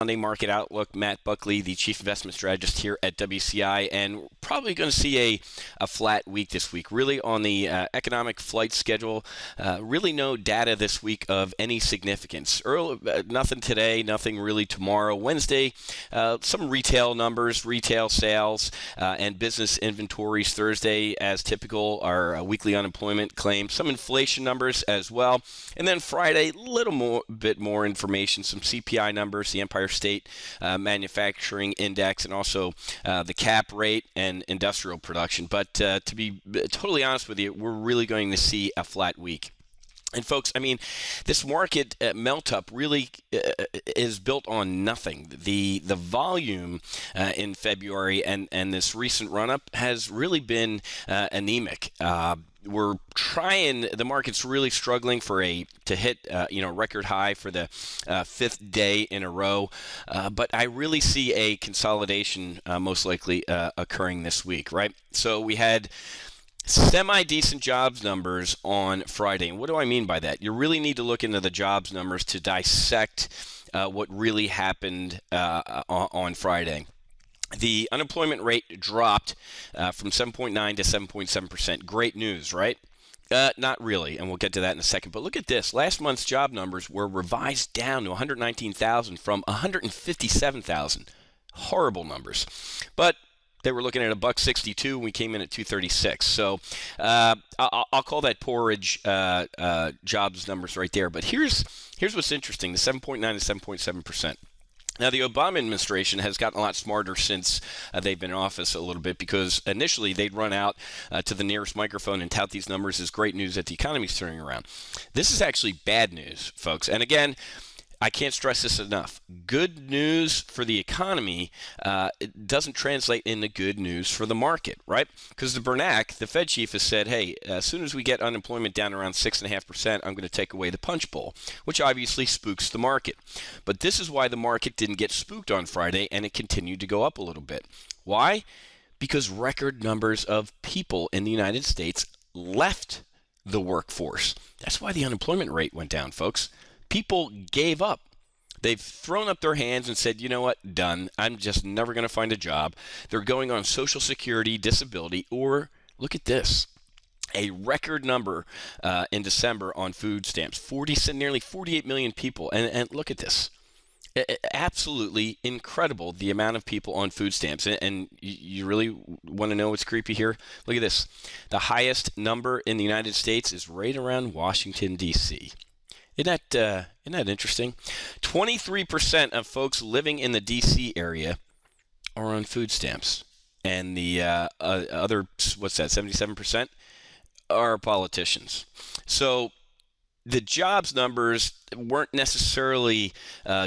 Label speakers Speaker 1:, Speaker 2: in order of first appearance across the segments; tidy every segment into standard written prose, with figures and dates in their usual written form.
Speaker 1: Monday Market Outlook. Matt Buckley, the Chief Investment Strategist here at WCI, and we're probably going to see a flat week this week. Really on the economic flight schedule, really no data this week of any significance. Nothing today, nothing really tomorrow. Wednesday, some retail numbers, retail sales, and business inventories. Thursday, as typical, our weekly unemployment claims, some inflation numbers as well. And then Friday, bit more information, some CPI numbers, the Empire State Manufacturing Index, and also the cap rate and industrial production. But to be totally honest with you, we're really going to see a flat week. And folks, I mean, this market melt-up really is built on nothing. The volume in February and this recent run-up has really been anemic. We're trying. The market's really struggling to hit record high for the fifth day in a row, but I really see a consolidation most likely occurring this week. Right. So we had semi-decent jobs numbers on Friday. And what do I mean by that? You really need to look into the jobs numbers to dissect what really happened on Friday. The unemployment rate dropped from 7.9 to 7.7%. Great news, right? Not really, and we'll get to that in a second. But look at this. Last month's job numbers were revised down to 119,000 from 157,000. Horrible numbers. But they were looking at $1.62, and we came in at 236. So I'll call that porridge jobs numbers right there. But here's what's interesting: the 7.9 to 7.7%. Now, the Obama administration has gotten a lot smarter since they've been in office a little bit, because initially they'd run out to the nearest microphone and tout these numbers as great news that the economy's turning around. This is actually bad news, folks. And again, I can't stress this enough. Good news for the economy it doesn't translate into good news for the market, right? Because the Bernanke, the Fed chief, has said, hey, as soon as we get unemployment down around 6.5%, I'm going to take away the punch bowl, which obviously spooks the market. But this is why the market didn't get spooked on Friday, and it continued to go up a little bit. Why? Because record numbers of people in the United States left the workforce. That's why the unemployment rate went down, folks. People gave up. They've thrown up their hands and said, you know what, done. I'm just never going to find a job. They're going on Social Security, disability, or look at this. A record number in December on food stamps, nearly 48 million people. And look at this. Absolutely incredible, the amount of people on food stamps. And you really want to know what's creepy here? Look at this. The highest number in the United States is right around Washington, D.C. Isn't that interesting? 23% of folks living in the D.C. area are on food stamps. And the other, 77% are politicians. So the jobs numbers weren't necessarily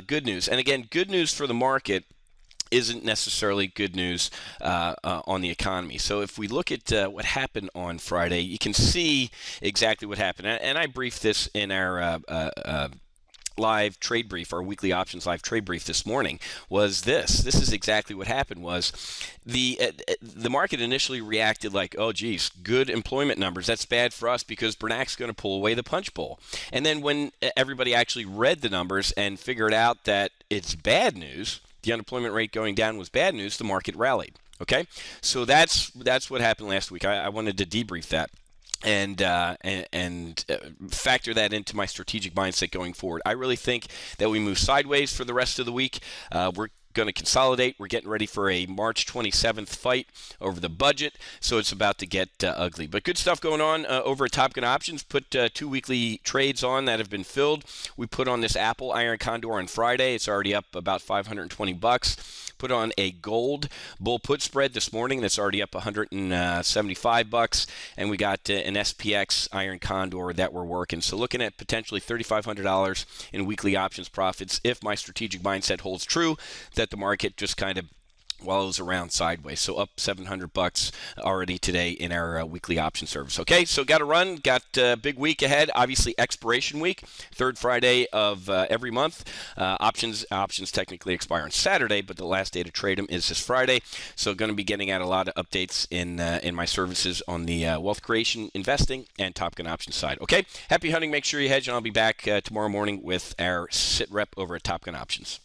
Speaker 1: good news. And again, good news for the market isn't necessarily good news on the economy. So if we look at what happened on Friday, you can see exactly what happened. And I briefed this in our live trade brief, our weekly options live trade brief this morning, was this. This is exactly what happened. Was the market initially reacted like, oh, geez, good employment numbers. That's bad for us because Bernanke's going to pull away the punch bowl. And then when everybody actually read the numbers and figured out that it's bad news, the unemployment rate going down was bad news, the market rallied. Okay? So that's what happened last week. I wanted to debrief that and factor that into my strategic mindset going forward. I really think that we move sideways for the rest of the week. We're going to consolidate. We're getting ready for a March 27th fight over the budget, so it's about to get ugly. But good stuff going on over at Top Gun Options. Put 2 weekly trades on that have been filled. We put on this Apple Iron Condor on Friday. It's already up about $520. Put on a gold bull put spread this morning that's already up $175, and we got an SPX Iron Condor that we're working. So looking at potentially $3,500 in weekly options profits if my strategic mindset holds true, that the market just kind of wallows around sideways. So up $700 already today in our weekly option service. Okay, so got to run. Got a big week ahead. Obviously, expiration week, third Friday of every month. Options technically expire on Saturday, but the last day to trade them is this Friday. So going to be getting out a lot of updates in my services on the wealth creation, investing, and Top Gun options side. Okay, happy hunting. Make sure you hedge, and I'll be back tomorrow morning with our sit rep over at Top Gun Options.